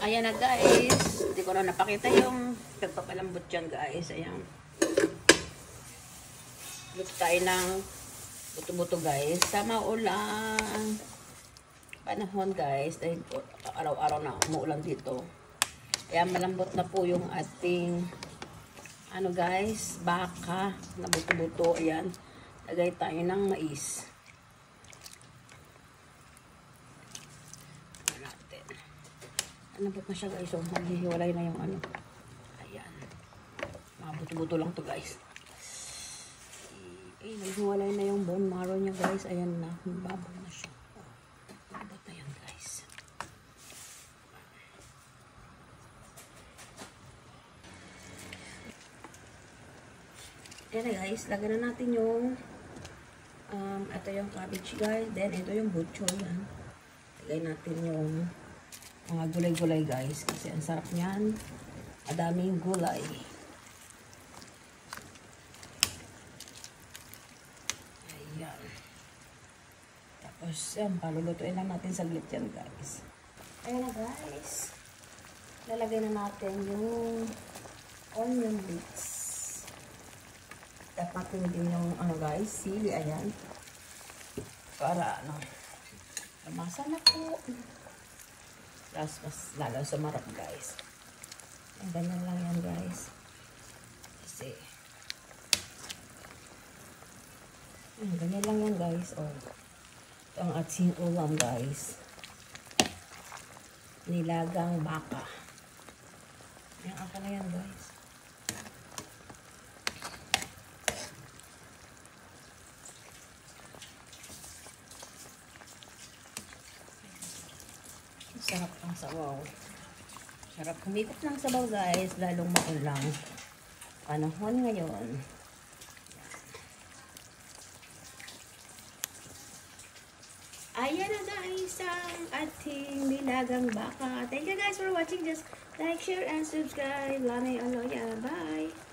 Ayan na guys. Hindi ko na napakita yung pagpapalambot dyan guys. Ayan. Luto tayo ng buto-buto guys. Sa maulang panahon guys. Dahil araw-araw na umuulan dito. Kaya malambot na po yung ating ano guys, baka na buto-buto. Ayan. Lagay tayo ng mais. Nabot na siya guys. So, maghihiwalay na yung ano. Ayan. Mga buto-buto lang to guys. Eh, naghiwalay na yung bone marrow niya guys. Ayan na. Babaw na siya. Nabot na yan guys. Ayan na guys. Lagyan na natin yung ito yung cabbage guys. Then, ito yung butcho. Yan. Lagay natin yung mga gulay-gulay guys. Kasi ang sarap niyan. Madaming gulay. Ayan. Tapos, yan. Palulutuin lang natin saglit yan guys. Ayan na guys. Lalagay na natin yung onion bits. Dapat natin din yung ano guys. Sili. Ayan. Para ano. Lamasa na po. Tapos mas lalo sumarap guys. Ganyan lang yan guys. Kasi ganyan lang yan guys. Oh. Ito ang ating ulam guys. Nilagang baka. Yan ako na yan guys. Sarap ang sabaw. Sarap humigop ng sabaw guys. Lalong maulang panahon ngayon. Ayan na guys ang ating nilagang baka. Thank you guys for watching. Just like, share, and subscribe. Lame Aloya. Bye!